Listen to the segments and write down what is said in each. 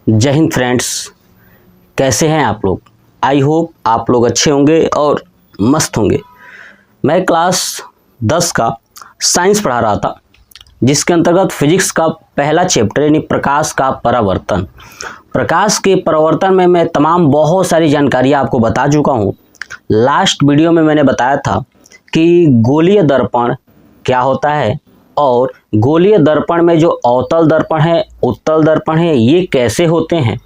जय हिंद फ्रेंड्स, कैसे हैं आप लोग। आई होप आप लोग अच्छे होंगे और मस्त होंगे। मैं क्लास 10 का साइंस पढ़ा रहा था, जिसके अंतर्गत फिजिक्स का पहला चैप्टर यानी प्रकाश का परावर्तन। प्रकाश के परावर्तन में मैं तमाम बहुत सारी जानकारी आपको बता चुका हूँ। लास्ट वीडियो में मैंने बताया था कि गोलीय दर्पण क्या होता है और गोलीय दर्पण में जो अवतल दर्पण है, उत्तल दर्पण है, ये कैसे होते हैं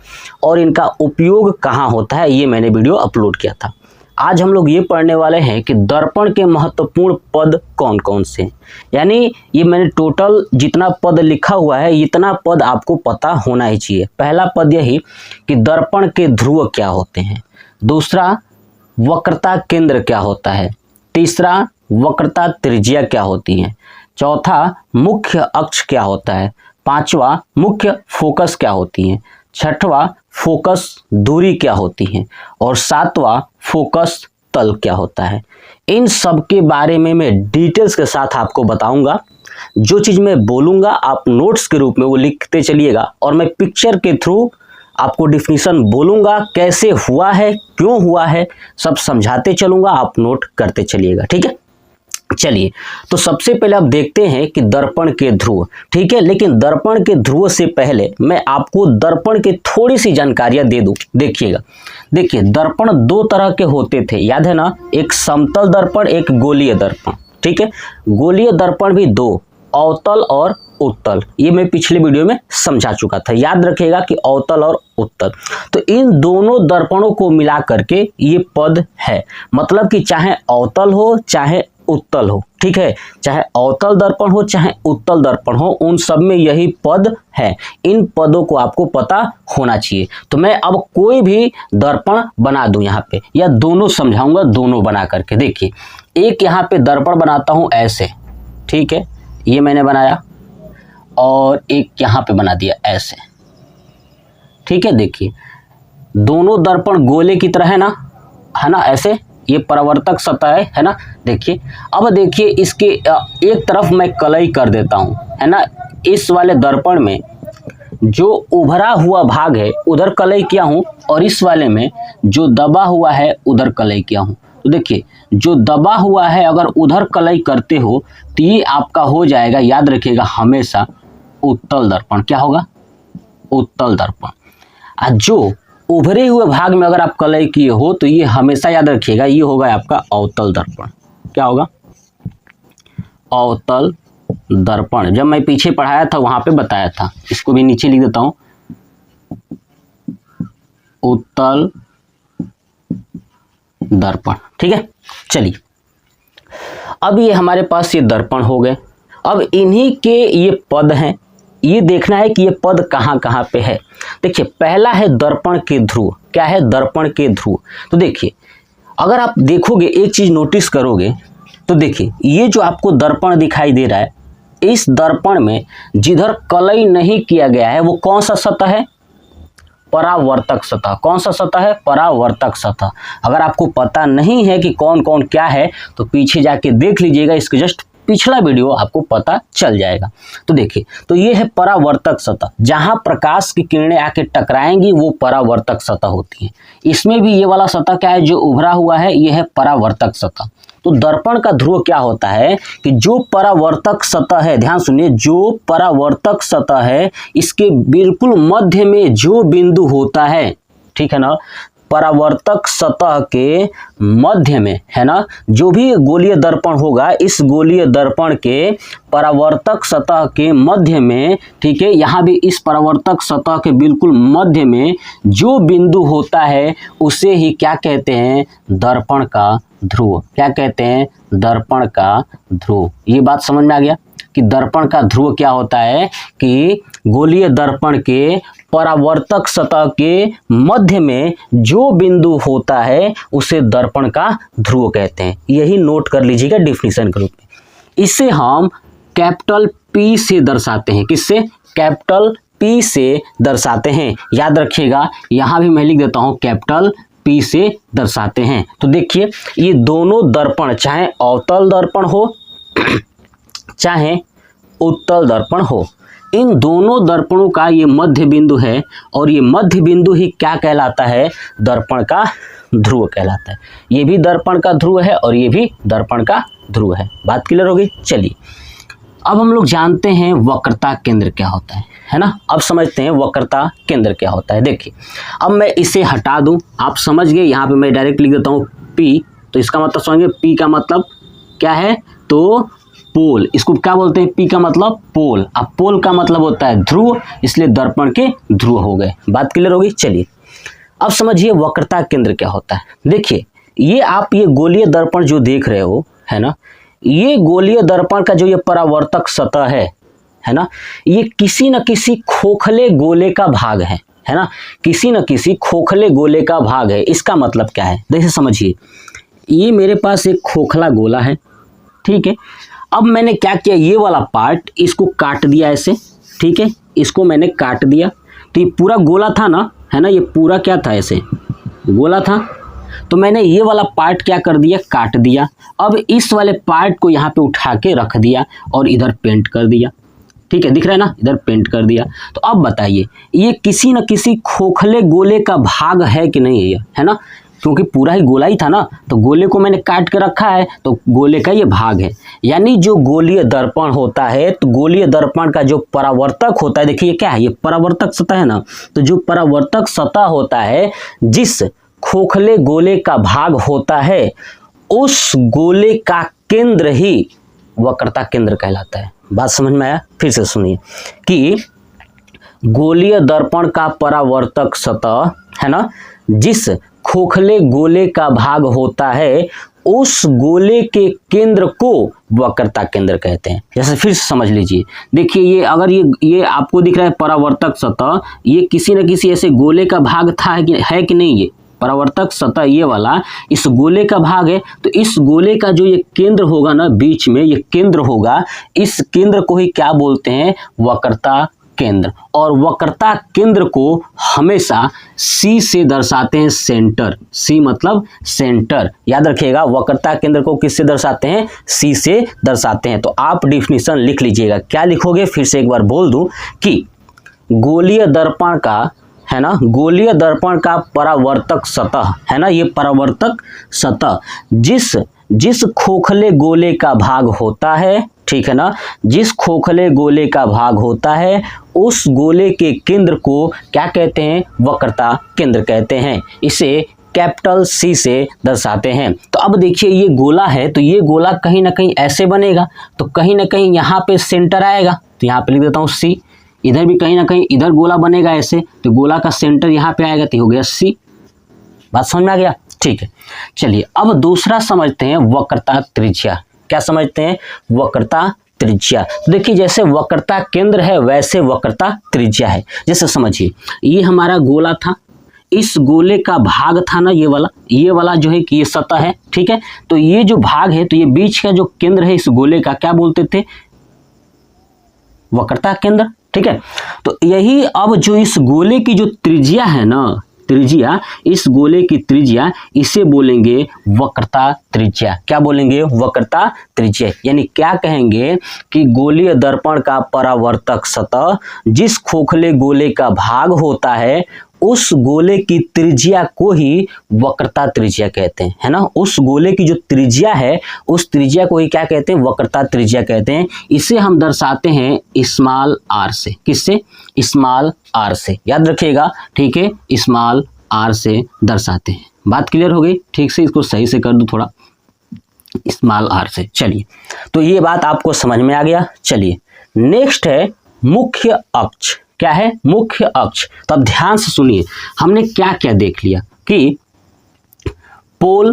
और इनका उपयोग कहाँ होता है, ये मैंने वीडियो अपलोड किया था। आज हम लोग ये पढ़ने वाले हैं कि दर्पण के महत्वपूर्ण पद कौन कौन से हैं। यानी ये मैंने टोटल जितना पद लिखा हुआ है, इतना पद आपको पता होना ही चाहिए। पहला पद यही कि दर्पण के ध्रुव क्या होते हैं। दूसरा, वक्रता केंद्र क्या होता है। तीसरा, वक्रता त्रिज्या क्या होती है। चौथा, मुख्य अक्ष क्या होता है। पांचवा, मुख्य फोकस क्या होती है। छठवां, फोकस दूरी क्या होती है। और सातवां, फोकस तल क्या होता है। इन सब के बारे में मैं डिटेल्स के साथ आपको बताऊंगा। जो चीज़ मैं बोलूंगा आप नोट्स के रूप में वो लिखते चलिएगा और मैं पिक्चर के थ्रू आपको डिफिनीशन बोलूंगा, कैसे हुआ है, क्यों हुआ है, सब समझाते चलूंगा, आप नोट करते चलिएगा। ठीक है, चलिए तो सबसे पहले आप देखते हैं कि दर्पण के ध्रुव। ठीक है, लेकिन दर्पण के ध्रुव से पहले मैं आपको दर्पण की थोड़ी सी जानकारियां दे दूं। देखिएगा, देखिए दर्पण दो तरह के होते थे, याद है ना, एक समतल दर्पण, एक गोलीय दर्पण। ठीक है, गोलीय दर्पण भी दो, अवतल और उत्तल, ये मैं पिछले वीडियो में समझा चुका था। याद रखिएगा कि अवतल और उत्तल, तो इन दोनों दर्पणों को मिला करके ये पद है। मतलब कि चाहे अवतल हो चाहे उत्तल हो, ठीक है, चाहे अवतल दर्पण हो चाहे उत्तल दर्पण हो, उन सब में यही पद है। इन पदों को आपको पता होना चाहिए। तो मैं अब कोई भी दर्पण बना दूं यहाँ पे, या दोनों समझाऊंगा, दोनों बना करके। देखिए, एक यहाँ पे दर्पण बनाता हूं ऐसे, ठीक है, ये मैंने बनाया, और एक यहाँ पे बना दिया ऐसे। ठीक है, देखिए दोनों दर्पण गोले की तरह है ना, ऐसे, ये परावर्तक सतह है ना। देखिए, अब देखिए इसके एक तरफ मैं कलई कर देता हूँ, है ना। इस वाले दर्पण में जो उभरा हुआ भाग है उधर कलई किया हूँ, और इस वाले में जो दबा हुआ है उधर कलई किया हूँ। तो देखिए, जो दबा हुआ है अगर उधर कलई करते हो तो ये आपका हो जाएगा, याद रखिएगा हमेशा, उत्तल दर्पण। क्या होगा? उत्तल दर्पण। जो उभरे हुए भाग में अगर आप कलई किए हो तो ये हमेशा याद रखिएगा, ये होगा आपका अवतल दर्पण। क्या होगा? अवतल दर्पण। जब मैं पीछे पढ़ाया था वहां पे बताया था, इसको भी नीचे लिख देता हूं, उत्तल दर्पण। ठीक है, चलिए अब ये हमारे पास ये दर्पण हो गए। अब इन्हीं के ये पद हैं, ये देखना है कि ये पद कहाँ कहाँ पे है। देखिए, पहला है दर्पण के ध्रुव। क्या है? दर्पण के ध्रुव। तो देखिए, अगर आप देखोगे, एक चीज नोटिस करोगे तो देखिए, ये जो आपको दर्पण दिखाई दे रहा है, इस दर्पण में जिधर कलई नहीं किया गया है वो कौन सा सतह है? परावर्तक सतह। कौन सा सतह है? परावर्तक सतह। अगर आपको पता नहीं है कि कौन कौन क्या है तो पीछे जाके देख लीजिएगा, इसके जस्ट पिछला वीडियो आपको पता चल जाएगा। तो देखिए, तो ये है परावर्तक सतह, जहां प्रकाश की किरणें आके टकराएंगी वो परावर्तक सतह होती है। इसमें भी ये वाला सतह क्या है, जो उभरा हुआ है, ये है परावर्तक सतह। तो दर्पण का ध्रुव क्या होता है कि जो परावर्तक सतह है, ध्यान सुनिए, जो परावर्तक सतह है इसके बिल्कुल मध्य में जो बिंदु होता है, ठीक है ना, परावर्तक सतह के मध्य में, है ना, जो भी गोलीय दर्पण होगा, इस गोलीय दर्पण के परावर्तक सतह के मध्य में, ठीक है, यहाँ भी इस परावर्तक सतह के बिल्कुल मध्य में जो बिंदु होता है उसे ही क्या कहते हैं? दर्पण का ध्रुव। क्या कहते हैं? दर्पण का ध्रुव। ये बात समझ में आ गया कि दर्पण का ध्रुव क्या होता है कि गोलीय दर्पण के परावर्तक सतह के मध्य में जो बिंदु होता है उसे दर्पण का ध्रुव कहते हैं। यही नोट कर लीजिएगा डिफिनीशन के रूप में। इसे हम कैपिटल P से दर्शाते हैं। किससे? कैपिटल P से दर्शाते हैं। याद रखिएगा, यहां भी मैं लिख देता हूं, कैपिटल P से दर्शाते हैं। तो देखिए, ये दोनों दर्पण, चाहे अवतल दर्पण हो चाहे उत्तल दर्पण हो, इन दोनों दर्पणों का ये मध्य बिंदु है और ये मध्य बिंदु ही क्या कहलाता है, दर्पण का ध्रुव कहलाता है। ये भी दर्पण का ध्रुव है और ये भी दर्पण का ध्रुव है। बात क्लियर हो गई। चलिए अब हम लोग जानते हैं वक्रता केंद्र क्या होता है ना। अब समझते हैं वक्रता केंद्र क्या होता है। देखिए अब मैं इसे हटा दूं, आप समझ गए। यहाँ पे मैं डायरेक्ट लिख देता हूँ P, तो इसका मतलब समझिए P का मतलब क्या है, तो पोल। इसको क्या बोलते हैं, P का मतलब पोल। अब पोल का मतलब होता है ध्रुव, इसलिए दर्पण के ध्रुव हो गए। बात क्लियर हो गई। चलिए अब समझिए वक्रता केंद्र क्या होता है। देखिए ये आप ये गोलीय दर्पण जो देख रहे हो है ना, ये गोलीय दर्पण का जो ये परावर्तक सतह है ना, ये किसी न किसी खोखले गोले का भाग है ना, किसी न किसी खोखले गोले का भाग है। इसका मतलब क्या है, देखिए समझिए, ये मेरे पास एक खोखला गोला है, ठीक है। अब मैंने क्या किया, ये वाला पार्ट इसको काट दिया ऐसे, ठीक है, इसको मैंने काट दिया। तो ये पूरा गोला था ना, है ना, ये पूरा क्या था, ऐसे गोला था। तो मैंने ये वाला पार्ट क्या कर दिया, काट दिया। अब इस वाले पार्ट को यहाँ पे उठा के रख दिया और इधर पेंट कर दिया, ठीक है, दिख रहा है ना, इधर पेंट कर दिया। तो अब बताइए ये किसी न किसी खोखले गोले का भाग है कि नहीं है ना, क्योंकि पूरा ही गोला ही था ना, तो गोले को मैंने काट के रखा है, तो गोले का ये भाग है। यानी जो गोलीय दर्पण होता है, तो गोलीय दर्पण का जो परावर्तक होता है, देखिए क्या है, ये परावर्तक सतह है ना, तो जो परावर्तक सतह होता है, जिस खोखले गोले का भाग होता है, उस गोले का केंद्र ही वक्रता केंद्र कहलाता है। बात समझ में आया, फिर से सुनिए कि गोलीय दर्पण का परावर्तक सतह है ना, जिस खोखले गोले का भाग होता है, उस गोले के केंद्र को वक्रता केंद्र कहते हैं। जैसे फिर समझ लीजिए, देखिए ये अगर ये आपको दिख रहा है परावर्तक सतह, ये किसी न किसी ऐसे गोले का भाग था है कि नहीं, ये परावर्तक सतह ये वाला इस गोले का भाग है। तो इस गोले का जो ये केंद्र होगा ना, बीच में ये केंद्र होगा, इस केंद्र को ही क्या बोलते हैं, वक्रता केंद्र। और वक्रता केंद्र को हमेशा C से दर्शाते हैं, सेंटर। C मतलब सेंटर, याद रखिएगा, वक्रता केंद्र को किससे दर्शाते हैं, C से दर्शाते हैं। तो आप डिफिनीशन लिख लीजिएगा, क्या लिखोगे, फिर से एक बार बोल दूं कि गोलीय दर्पण का है ना, गोलीय दर्पण का परावर्तक सतह है ना, ये परावर्तक सतह जिस खोखले गोले का भाग होता है, ठीक है ना, जिस खोखले गोले का भाग होता है, उस गोले के केंद्र को क्या कहते हैं, वक्रता केंद्र कहते हैं। इसे कैपिटल C से दर्शाते हैं। तो अब देखिए ये गोला है, तो ये गोला कहीं ना कहीं ऐसे बनेगा, तो कहीं ना कहीं यहाँ पे सेंटर आएगा, तो यहाँ पे लिख देता हूँ C। इधर भी कहीं ना कहीं इधर गोला बनेगा ऐसे, तो गोला का सेंटर यहाँ पे आएगा, तो हो गया C। बात समझ में आ गया, ठीक है। चलिए अब दूसरा समझते हैं वक्रता त्रिज्या। क्या समझते हैं, वक्रता त्रिज्या। तो देखिए जैसे वक्रता केंद्र है, वैसे वक्रता त्रिज्या है। जैसे समझिए ये हमारा गोला था, इस गोले का भाग था ना, ये वाला जो है कि ये सतह है, ठीक है। तो ये जो भाग है, तो ये बीच का जो केंद्र है इस गोले का, क्या बोलते थे, वक्रता केंद्र, ठीक है। तो यही अब जो इस गोले की जो त्रिज्या है ना, त्रिज्या, इस गोले की त्रिज्या, इसे बोलेंगे वक्रता त्रिज्या। क्या बोलेंगे, वक्रता त्रिज्या। यानी क्या कहेंगे कि गोलीय दर्पण का परावर्तक सतह जिस खोखले गोले का भाग होता है, उस गोले की त्रिज्या को ही वक्रता त्रिज्या कहते हैं, है ना। उस गोले की जो त्रिज्या है, उस त्रिज्या को ही क्या कहते हैं, वक्रता त्रिज्या कहते हैं। इसे हम दर्शाते हैं स्मॉल r से। किससे, स्मॉल r से, याद रखिएगा, ठीक है, स्मॉल r से दर्शाते हैं। बात क्लियर हो गई, ठीक से इसको सही से कर दूं थोड़ा, स्मॉल r से। चलिए तो ये बात आपको समझ में आ गया। चलिए नेक्स्ट है मुख्य अक्ष। क्या है, मुख्य अक्ष। तो अब ध्यान से सुनिए, हमने क्या क्या देख लिया कि पोल,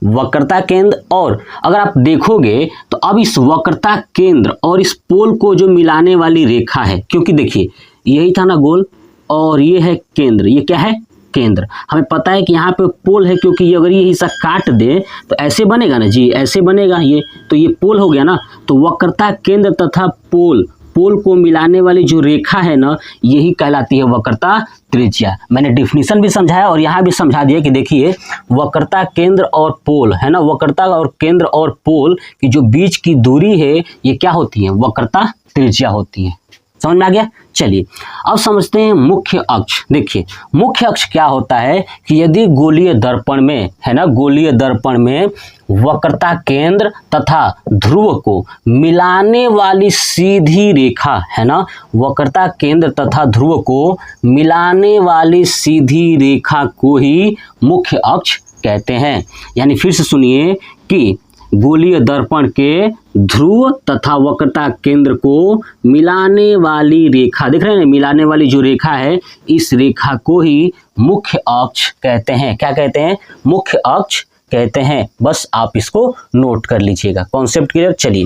वक्रता केंद्र, और अगर आप देखोगे तो अब इस वक्रता केंद्र और इस पोल को जो मिलाने वाली रेखा है, क्योंकि देखिए यही था ना गोल और ये है केंद्र, ये क्या है, केंद्र। हमें पता है कि यहाँ पे पोल है, क्योंकि ये अगर ये हिस्सा काट दे तो ऐसे बनेगा ना जी, ऐसे बनेगा ये, तो ये पोल हो गया ना। तो वक्रता केंद्र तथा पोल को मिलाने वाली जो रेखा है ना, यही कहलाती है वक्रता त्रिज्या। मैंने डिफिनीशन भी समझाया और यहाँ भी समझा दिया कि देखिए वक्रता केंद्र और पोल है ना, वक्रता और केंद्र और पोल की जो बीच की दूरी है, ये क्या होती है, वक्रता त्रिज्या होती है। समझ में आ गया। चलिए अब समझते हैं मुख्य अक्ष। देखिए मुख्य अक्ष क्या होता है कि यदि गोलीय दर्पण में है ना, गोलीय दर्पण में वक्रता केंद्र तथा ध्रुव को मिलाने वाली सीधी रेखा है ना, वक्रता केंद्र तथा ध्रुव को मिलाने वाली सीधी रेखा को ही मुख्य अक्ष कहते हैं। यानी फिर से सुनिए कि गोलीय दर्पण के ध्रुव तथा वक्रता केंद्र को मिलाने वाली रेखा, देख रहे हैं मिलाने वाली जो रेखा है, इस रेखा को ही मुख्य अक्ष कहते हैं। क्या कहते हैं? मुख्य अक्ष कहते हैं। बस आप इसको नोट कर लीजिएगा। Concept clear. चलिए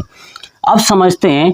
अब समझते हैं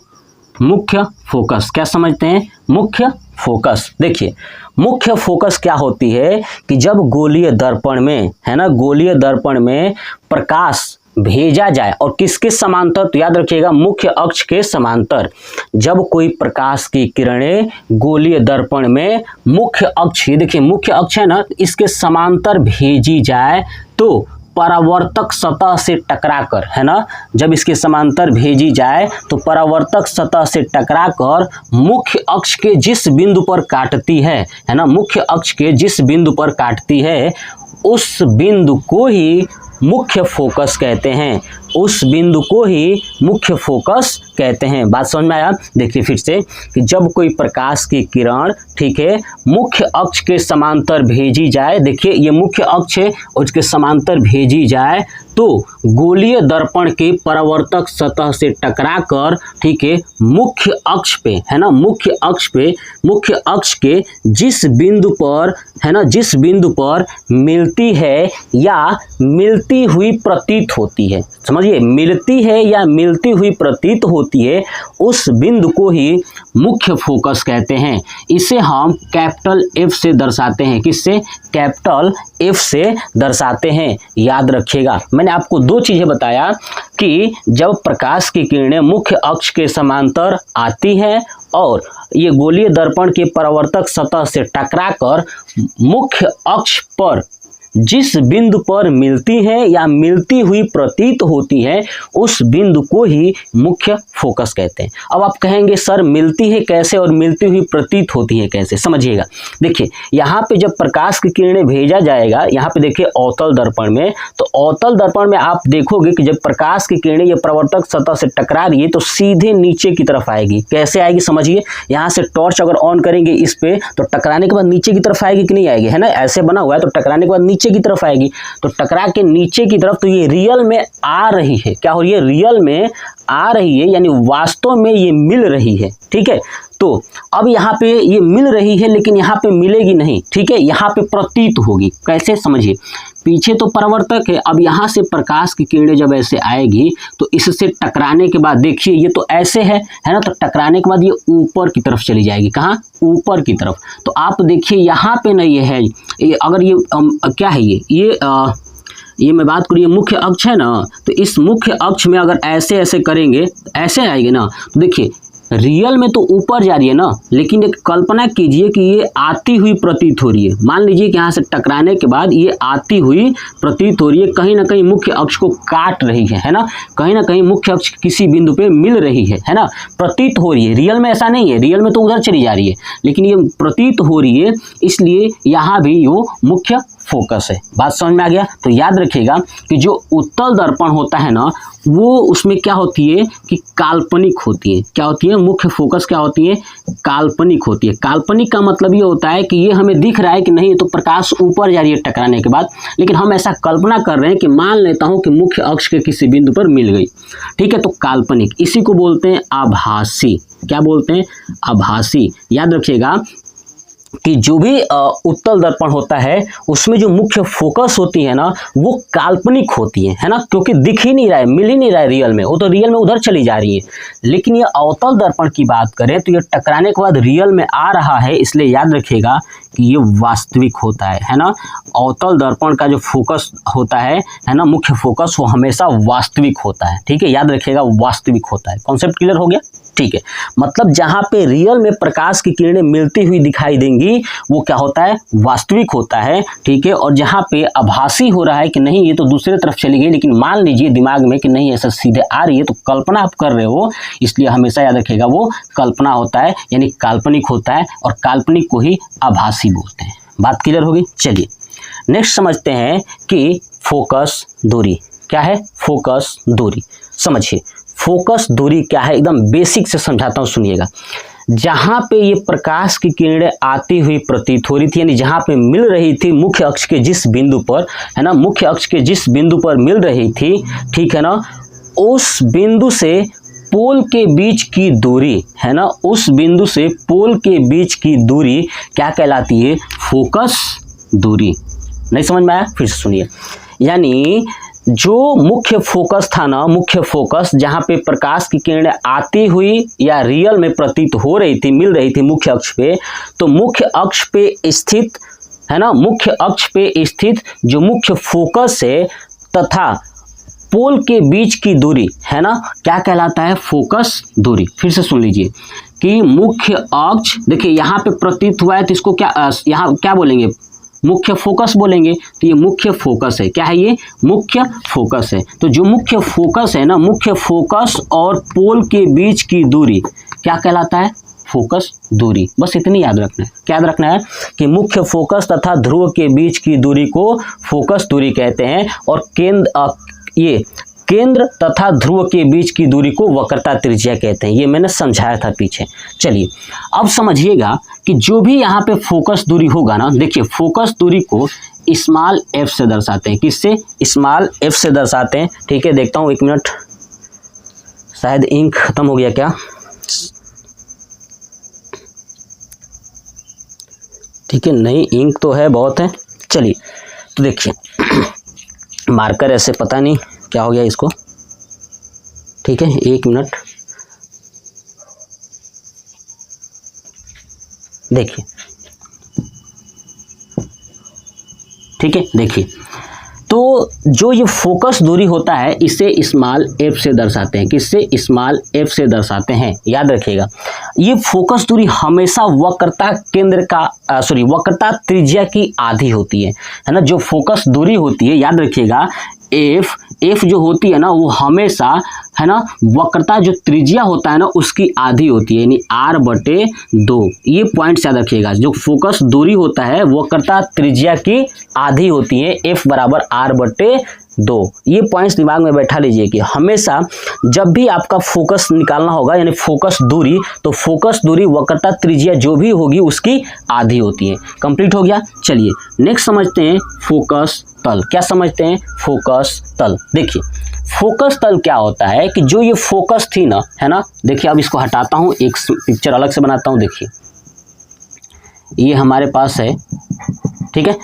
मुख्य फोकस। क्या समझते हैं? मुख्य फोकस। देखिए मुख्य फोकस क्या होती है कि जब गोलीय दर्पण में है ना, गोलीय दर्पण में प्रकाश भेजा जाए और किसके समांतर, तो याद रखिएगा मुख्य अक्ष के समांतर। जब कोई प्रकाश की किरणें गोलीय दर्पण में मुख्य अक्ष, ये देखिए मुख्य अक्ष है ना, इसके समांतर भेजी जाए तो परावर्तक सतह से टकराकर, है ना, जब इसके समांतर भेजी जाए तो परावर्तक सतह से टकराकर मुख्य अक्ष के जिस बिंदु पर काटती है ना, मुख्य अक्ष के जिस बिंदु पर काटती है उस बिंदु को ही मुख्य फोकस कहते हैं। उस बिंदु को ही मुख्य फोकस कहते हैं। बात समझ में आया? देखिए फिर से कि जब कोई प्रकाश की किरण, ठीक है, मुख्य अक्ष के समांतर भेजी जाए, देखिए ये मुख्य अक्ष है और उसके समांतर भेजी जाए तो गोलीय दर्पण के परावर्तक सतह से टकराकर, ठीक है, मुख्य अक्ष पे, है ना, मुख्य अक्ष पे, मुख्य अक्ष के जिस बिंदु पर, है ना, जिस बिंदु पर मिलती है या मिलती हुई प्रतीत होती है, समझिए मिलती है या मिलती हुई प्रतीत होती है, उस बिंदु को ही मुख्य फोकस कहते हैं। इसे हम कैपिटल एफ से दर्शाते हैं। किससे? कैपिटल एफ से दर्शाते हैं। याद रखिएगा मैंने आपको दो चीजें बताया कि जब प्रकाश की किरणें मुख्य अक्ष के समांतर आती हैं और ये गोलीय दर्पण के परावर्तक सतह से टकराकर मुख्य अक्ष पर जिस बिंदु पर मिलती है या मिलती हुई प्रतीत होती है उस बिंदु को ही मुख्य फोकस कहते हैं। अब आप कहेंगे सर मिलती है कैसे और मिलती हुई प्रतीत होती है कैसे? समझिएगा। देखिए यहाँ पे जब प्रकाश की किरणें भेजा जाएगा, यहाँ पे देखिए अवतल दर्पण में, तो अवतल दर्पण में आप देखोगे कि जब प्रकाश की किरणें ये प्रवर्तक सतह से टकरा रही है तो सीधे नीचे की तरफ आएगी। कैसे आएगी? समझिए, यहाँ से टॉर्च अगर ऑन करेंगे इस पे तो टकराने के बाद नीचे की तरफ आएगी कि नहीं आएगी, है ना, ऐसे बना हुआ है तो टकराने के बाद नीचे की तरफ आएगी। तो टकरा के नीचे की तरफ, तो ये रियल में आ रही है। क्या हो रही है? रियल में आ रही है, यानी वास्तव में ये मिल रही है। ठीक है, तो अब यहाँ पे ये मिल रही है लेकिन यहाँ पे मिलेगी नहीं, ठीक है, यहाँ पे प्रतीत होगी। कैसे? समझिए, पीछे तो परावर्तक है, अब यहाँ से प्रकाश की किरणें जब ऐसे आएगी तो इससे टकराने के बाद देखिए ये तो ऐसे है ना, तो टकराने के बाद ये ऊपर की तरफ चली जाएगी। कहाँ? ऊपर की तरफ। तो आप देखिए यहाँ पे ना ये है, ये अगर ये क्या है, ये मैं बात करूँ, ये मुख्य अक्ष है ना, तो इस मुख्य अक्ष में अगर ऐसे ऐसे करेंगे, ऐसे आएंगे ना, तो देखिए रियल में तो ऊपर जा रही है ना, लेकिन एक कल्पना कीजिए कि ये आती हुई प्रतीत हो रही है। मान लीजिए कि यहाँ से टकराने के बाद ये आती हुई प्रतीत हो रही है, कहीं ना कहीं मुख्य अक्ष को काट रही है ना, कहीं ना कहीं मुख्य अक्ष किसी बिंदु पे मिल रही है ना, प्रतीत हो रही है। रियल में ऐसा नहीं है, रियल में तो उधर चली जा रही है, लेकिन ये प्रतीत हो रही है, इसलिए यहाँ भी वो मुख्य फोकस है। बात समझ में आ गया? तो याद रखिएगा कि जो उत्तल दर्पण होता है ना, वो उसमें क्या होती है कि काल्पनिक होती है। क्या होती है? मुख्य फोकस क्या होती है? काल्पनिक होती है। काल्पनिक का मतलब ये होता है कि ये हमें दिख रहा है कि नहीं, तो प्रकाश ऊपर जा रही है टकराने के बाद, लेकिन हम ऐसा कल्पना कर रहे हैं कि मान लेता हूं कि मुख्य अक्ष के किसी बिंदु पर मिल गई, ठीक है, तो काल्पनिक। इसी को बोलते हैं आभासी। क्या बोलते हैं? आभासी। याद रखिएगा कि जो भी उत्तल दर्पण होता है उसमें जो मुख्य फोकस होती है ना, वो काल्पनिक होती है ना, क्योंकि दिख ही नहीं रहा है, मिल ही नहीं रहा है रियल में, वो तो रियल में उधर चली जा रही है। लेकिन ये अवतल दर्पण की बात करें तो ये टकराने के बाद रियल में आ रहा है, इसलिए याद रखिएगा कि ये वास्तविक होता है ना। अवतल दर्पण का जो फोकस होता है ना, मुख्य फोकस, वो हमेशा वास्तविक होता है। ठीक है, याद रखिएगा वास्तविक होता है। कॉन्सेप्ट क्लियर हो गया? ठीक है, मतलब जहाँ पे रियल में प्रकाश की किरणें मिलती हुई दिखाई देंगी वो क्या होता है, वास्तविक होता है। ठीक है, और जहाँ पे आभासी हो रहा है कि नहीं ये तो दूसरे तरफ चली गई, लेकिन मान लीजिए दिमाग में कि नहीं ऐसा सीधे आ रही है, तो कल्पना आप कर रहे हो, इसलिए हमेशा याद रखिएगा वो कल्पना होता है, यानी काल्पनिक होता है, और काल्पनिक को ही आभासी बोलते हैं। बात क्लियर होगी। चलिए नेक्स्ट समझते हैं कि फोकस दूरी क्या है। फोकस दूरी समझिए, फोकस दूरी क्या है, एकदम बेसिक से समझाता हूँ, सुनिएगा। जहाँ पे ये प्रकाश की किरणें आती हुई प्रतीत हो रही थी, यानी जहाँ पे मिल रही थी मुख्य अक्ष के जिस बिंदु पर, है ना, मुख्य अक्ष के जिस बिंदु पर मिल रही थी, ठीक है ना, उस बिंदु से पोल के बीच की दूरी, है ना, उस बिंदु से पोल के बीच की दूरी क्या कहलाती है, फोकस दूरी। नहीं समझ में आया, फिर से सुनिए। यानी जो मुख्य फोकस था ना, मुख्य फोकस जहाँ पे प्रकाश की किरणें आती हुई या रियल में प्रतीत हो रही थी, मिल रही थी मुख्य अक्ष पे, तो मुख्य अक्ष पे स्थित, है ना, मुख्य अक्ष पे स्थित जो मुख्य फोकस है तथा पोल के बीच की दूरी, है ना, क्या कहलाता है, फोकस दूरी। फिर से सुन लीजिए कि मुख्य अक्ष, देखिए यहाँ पे प्रतीत हुआ है तो इसको क्या यहाँ क्या बोलेंगे, मुख्य फोकस बोलेंगे। तो ये मुख्य फोकस है, क्या है ये, मुख्य फोकस है। तो जो मुख्य फोकस है ना, मुख्य फोकस और पोल के बीच की दूरी क्या कहलाता है, फोकस दूरी। बस इतनी याद रखना है। क्या याद रखना है कि मुख्य फोकस तथा ध्रुव के बीच की दूरी को फोकस दूरी कहते हैं, और ये केंद्र तथा ध्रुव के बीच की दूरी को वक्रता त्रिज्या कहते हैं। ये मैंने समझाया था पीछे। चलिए अब समझिएगा कि जो भी यहाँ पे फोकस दूरी होगा ना, देखिए फोकस दूरी को स्मॉल एफ से दर्शाते हैं। किससे, स्मॉल एफ से दर्शाते हैं। ठीक है, देखता हूँ, एक मिनट, शायद इंक खत्म हो गया क्या। ठीक है, नहीं इंक तो है, बहुत है। चलिए तो देखिए मार्कर ऐसे पता नहीं क्या हो गया इसको। ठीक है, एक मिनट, देखिए, ठीक है, देखिए तो जो ये फोकस दूरी होता है इसे स्मॉल एफ से दर्शाते हैं। किससे, स्मॉल एफ से दर्शाते हैं। याद रखिएगा ये फोकस दूरी हमेशा वक्रता केंद्र का वक्रता त्रिज्या की आधी होती है ना। जो फोकस दूरी होती है, याद रखिएगा एफ जो होती है ना, वो हमेशा, है ना, वक्रता जो त्रिज्या होता है ना उसकी आधी होती है, यानी r/2। ये पॉइंट याद रखिएगा, जो फोकस दूरी होता है वक्रता त्रिज्या की आधी होती है, f = r/2। ये पॉइंट्स दिमाग में बैठा लीजिए कि हमेशा जब भी आपका फोकस निकालना होगा, यानी फोकस दूरी, तो फोकस दूरी वक्रता त्रिज्या जो भी होगी उसकी आधी होती है। कंप्लीट हो गया। चलिए नेक्स्ट समझते हैं फोकस तल। क्या समझते हैं, फोकस तल। देखिए फोकस तल क्या होता है कि जो ये फोकस थी ना, है ना, देखिए अब इसको हटाता हूँ, एक पिक्चर अलग से बनाता हूँ। देखिए ये हमारे पास है, ठीक है,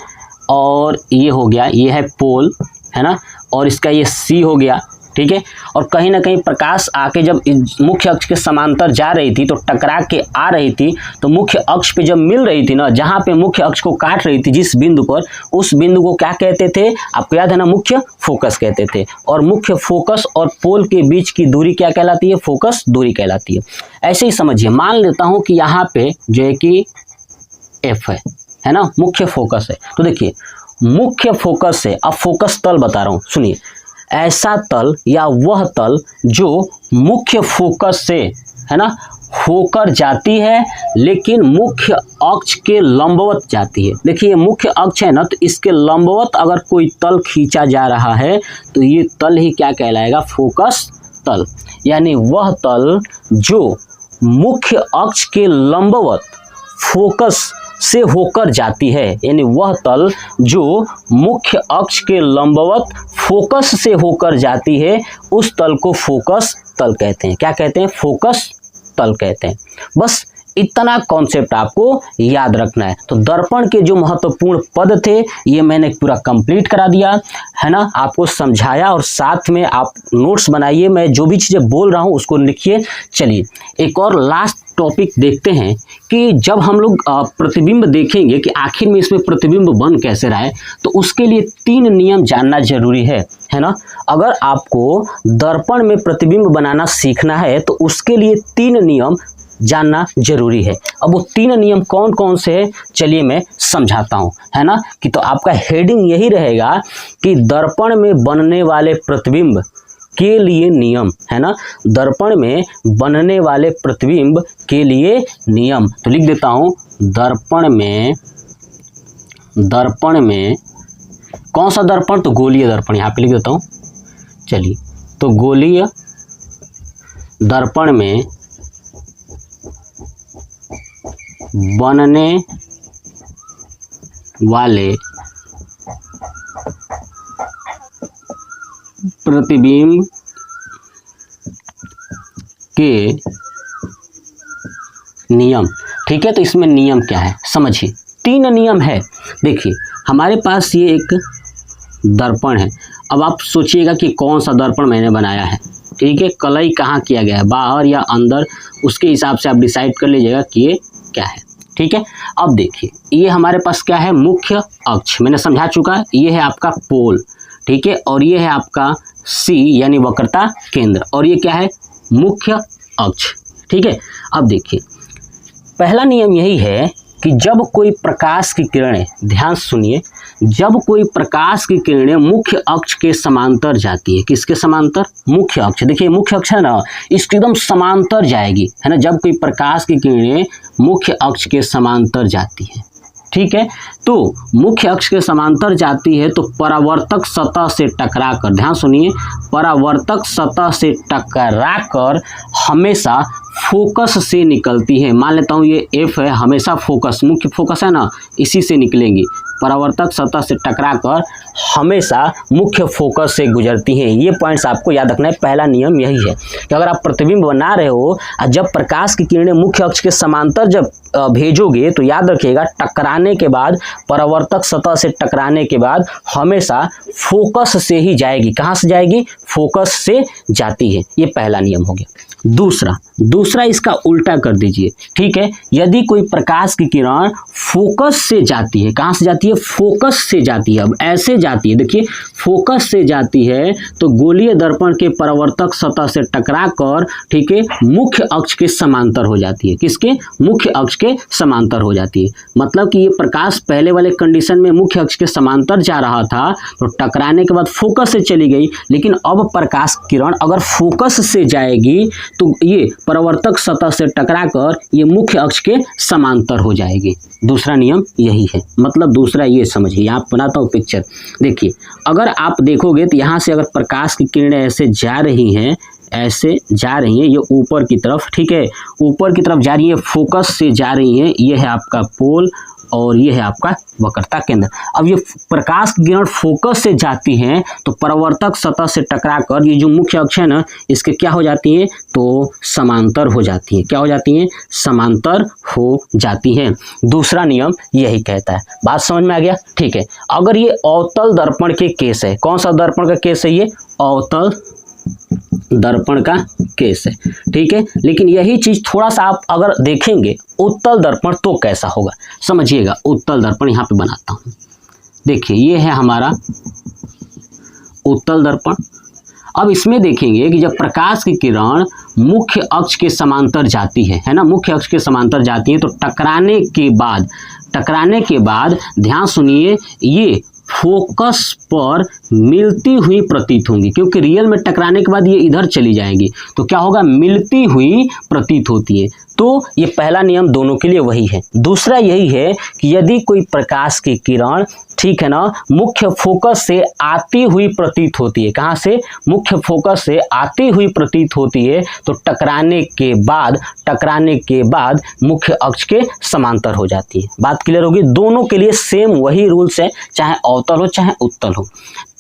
और ये हो गया, ये है पोल, है ना, और इसका ये सी हो गया, ठीक है, और कहीं ना कहीं प्रकाश आके जब मुख्य अक्ष के समांतर जा रही थी तो टकरा के आ रही थी, तो मुख्य अक्ष पे जब मिल रही थी ना, जहाँ पे मुख्य अक्ष को काट रही थी जिस बिंदु पर, उस बिंदु को क्या कहते थे, आपको याद है ना, मुख्य फोकस कहते थे। और मुख्य फोकस और पोल के बीच की दूरी क्या कहलाती है, फोकस दूरी कहलाती है। ऐसे ही समझिए, मान लेता हूँ कि यहाँ पे जो है कि एफ है ना, मुख्य फोकस है। तो देखिए मुख्य फोकस से, अब फोकस तल बता रहा हूँ, सुनिए, ऐसा तल या वह तल जो मुख्य फोकस से, है ना, होकर जाती है लेकिन मुख्य अक्ष के लंबवत जाती है। देखिए मुख्य अक्ष है ना, तो इसके लंबवत अगर कोई तल खींचा जा रहा है तो ये तल ही क्या कहलाएगा, फोकस तल। यानी वह तल जो मुख्य अक्ष के लंबवत फोकस से होकर जाती है, यानी वह तल जो मुख्य अक्ष के लंबवत फोकस से होकर जाती है, उस तल को फोकस तल कहते हैं। क्या कहते हैं, फोकस तल कहते हैं। बस इतना कॉन्सेप्ट आपको याद रखना है। तो दर्पण के जो महत्वपूर्ण पद थे ये मैंने पूरा कंप्लीट करा दिया, है ना, आपको समझाया, और साथ में आप नोट्स बनाइए, मैं जो भी चीज़ें बोल रहा हूँ उसको लिखिए। चलिए एक और लास्ट टॉपिक देखते हैं कि जब हम लोग प्रतिबिंब देखेंगे कि आखिर में इसमें प्रतिबिंब बन कैसे रहा है, तो उसके लिए 3 नियम जानना जरूरी है ना। अगर आपको दर्पण में प्रतिबिंब बनाना सीखना है तो उसके लिए 3 नियम जानना जरूरी है। अब वो 3 नियम कौन कौन से हैं, चलिए मैं समझाता हूँ, है ना। कि तो आपका हेडिंग यही रहेगा कि दर्पण में बनने वाले प्रतिबिंब के लिए नियम, है ना। दर्पण में बनने वाले प्रतिबिंब के लिए नियम। तो लिख देता हूं, दर्पण में कौन सा दर्पण, तो गोलीय दर्पण, यहां पे लिख देता हूं। चलिए, तो गोलीय दर्पण में बनने वाले प्रतिबिंब के नियम। ठीक है, तो इसमें नियम क्या है समझिए। 3 नियम है। देखिए, हमारे पास ये एक दर्पण है। अब आप सोचिएगा कि कौन सा दर्पण मैंने बनाया है। ठीक है, कलई कहाँ किया गया है, बाहर या अंदर, उसके हिसाब से आप डिसाइड कर लीजिएगा कि ये क्या है। ठीक है, अब देखिए, ये हमारे पास क्या है, मुख्य अक्ष, मैंने समझा चुका है। ये है आपका पोल, ठीक है, और ये है आपका सी यानी वक्रता केंद्र, और ये क्या है, मुख्य अक्ष। ठीक है, अब देखिए, पहला नियम यही है कि जब कोई प्रकाश की किरणें, ध्यान सुनिए, जब कोई प्रकाश की किरणें मुख्य अक्ष के समांतर जाती है, किसके समांतर, मुख्य अक्ष। देखिए, मुख्य अक्ष है ना, इसके एकदम समांतर जाएगी, है ना। जब कोई प्रकाश की किरणें मुख्य अक्ष के समांतर जाती है, ठीक है, तो मुख्य अक्ष के समांतर जाती है तो परावर्तक सतह से टकराकर, ध्यान सुनिए, परावर्तक सतह से टकराकर हमेशा फोकस से निकलती है। मान लेता हूँ ये एफ है, हमेशा फोकस, मुख्य फोकस है ना, इसी से निकलेंगी। परावर्तक सतह से टकराकर हमेशा मुख्य फोकस से गुजरती हैं। ये पॉइंट्स आपको याद रखना है। पहला नियम यही है कि अगर आप प्रतिबिंब बना रहे हो और जब प्रकाश की किरणें मुख्य अक्ष के समांतर जब भेजोगे तो याद रखिएगा, टकराने के बाद, परावर्तक सतह से टकराने के बाद हमेशा फोकस से ही जाएगी। कहाँ से जाएगी, फोकस से जाती है। ये पहला नियम हो गया। दूसरा इसका उल्टा कर दीजिए। ठीक है, यदि कोई प्रकाश की किरण फोकस से जाती है, कहाँ से जाती है, फोकस से जाती है। अब ऐसे जाती है, देखिए, फोकस से जाती है तो गोलीय दर्पण के परावर्तक सतह से टकराकर, ठीक है, मुख्य अक्ष के समांतर हो जाती है। किसके, मुख्य अक्ष के समांतर हो जाती है। मतलब कि ये प्रकाश पहले वाले कंडीशन में मुख्य अक्ष के समांतर जा रहा था, तो टकराने के बाद फोकस से चली गई। लेकिन अब प्रकाश किरण अगर फोकस से जाएगी तो ये परावर्तक सतह से टकराकर ये मुख्य अक्ष के समांतर हो जाएगी। दूसरा नियम यही है। मतलब दूसरा ये समझिए, यहाँ बनाता हूँ पिक्चर। देखिए, अगर आप देखोगे तो यहाँ से अगर प्रकाश की किरणें ऐसे जा रही हैं, ऐसे जा रही हैं, ये ऊपर की तरफ, ठीक है, ऊपर की तरफ जा रही है, फोकस से जा रही हैं। ये है आपका पोल और ये है आपका वक्रता केंद्र। अब ये प्रकाश की किरण फोकस से जाती हैं तो परावर्तक सतह से टकराकर ये जो मुख्य अक्ष है ना, इसके क्या हो जाती हैं, तो समांतर हो जाती हैं। क्या हो जाती हैं, समांतर हो जाती हैं। दूसरा नियम यही कहता है। बात समझ में आ गया। ठीक है, अगर ये अवतल दर्पण के केस है, कौन सा दर्पण का केस है, ये अवतल दर्पण का केस है। ठीक है, लेकिन यही चीज थोड़ा सा आप अगर देखेंगे उत्तल दर्पण तो कैसा होगा समझिएगा। उत्तल दर्पण यहाँ पे बनाता हूं। देखिए, ये है हमारा उत्तल दर्पण। अब इसमें देखेंगे कि जब प्रकाश की किरण मुख्य अक्ष के समांतर जाती है ना, मुख्य अक्ष के समांतर जाती है तो टकराने के बाद ध्यान सुनिए, ये फोकस पर मिलती हुई प्रतीत होंगी, क्योंकि रियल में टकराने के बाद ये इधर चली जाएंगी तो क्या होगा, मिलती हुई प्रतीत होती है। तो ये पहला नियम दोनों के लिए वही है। दूसरा यही है कि यदि कोई प्रकाश की किरण, ठीक है ना, मुख्य फोकस से आती हुई प्रतीत होती है, कहाँ से, मुख्य फोकस से आती हुई प्रतीत होती है तो टकराने के बाद मुख्य अक्ष के समांतर हो जाती है। बात क्लियर होगी। दोनों के लिए सेम वही रूल्स है, चाहे अवतल हो चाहे उत्तल हो।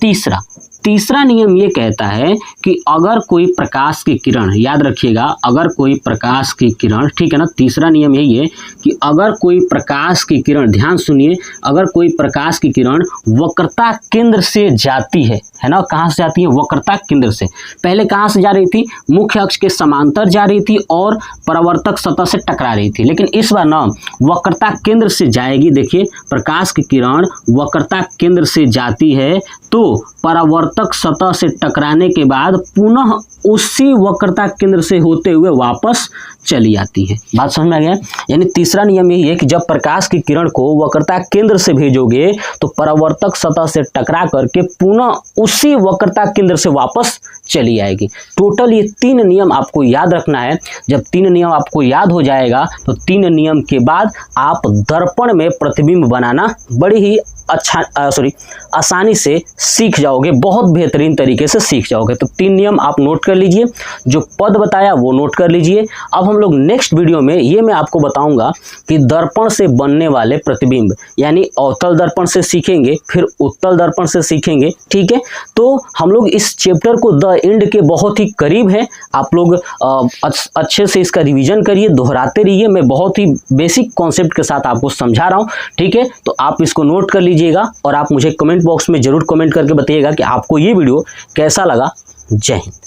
तीसरा, तीसरा नियम ये कहता है कि अगर कोई प्रकाश की किरण, याद रखिएगा, अगर कोई प्रकाश की किरण, ठीक है ना, तीसरा नियम यही है कि अगर कोई प्रकाश की किरण, ध्यान सुनिए, अगर कोई प्रकाश की किरण वक्रता केंद्र से जाती है ना, कहाँ से जाती है, वक्रता केंद्र से। पहले कहाँ से जा रही थी, मुख्य अक्ष के समांतर जा रही थी और परावर्तक सतह से टकरा रही थी, लेकिन इस बार ना वक्रता केंद्र से जाएगी। देखिए, प्रकाश की किरण वक्रता केंद्र से जाती है तो परावर्तक सतह से टकराने के बाद पुनः उसी वक्रता केंद्र से होते हुए वापस चली आती है। बात समझ में आ गया? यानी तीसरा नियम यही है कि जब प्रकाश की किरण को वक्रता केंद्र से भेजोगे तो परावर्तक सतह से टकरा करके पुनः उसी वक्रता केंद्र से वापस चली आएगी। टोटल ये 3 नियम आपको याद रखना है। जब 3 नियम आपको याद हो जाएगा तो 3 नियम के बाद आप दर्पण में प्रतिबिंब बनाना बड़ी ही आसानी से सीख जाओगे, बहुत बेहतरीन तरीके से सीख जाओगे। तो 3 नियम आप नोट कर लीजिए, जो पद बताया वो नोट कर लीजिए। अब हम लोग नेक्स्ट वीडियो में ये मैं आपको बताऊंगा कि दर्पण से बनने वाले प्रतिबिंब, यानी अवतल दर्पण से सीखेंगे, फिर उत्तल दर्पण से सीखेंगे, ठीक है। तो हम लोग इस चैप्टर को द एंड के बहुत ही करीब है। आप लोग अच्छे से इसका रिवीजन करिए, दोहराते रहिए। मैं बहुत ही बेसिक कॉन्सेप्ट के साथ आपको समझा रहा हूँ, ठीक है। तो आप इसको नोट कर लीजिएगा और आप मुझे कमेंट बॉक्स में जरूर कमेंट करके बताइएगा कि आपको ये वीडियो कैसा लगा। जय हिंद।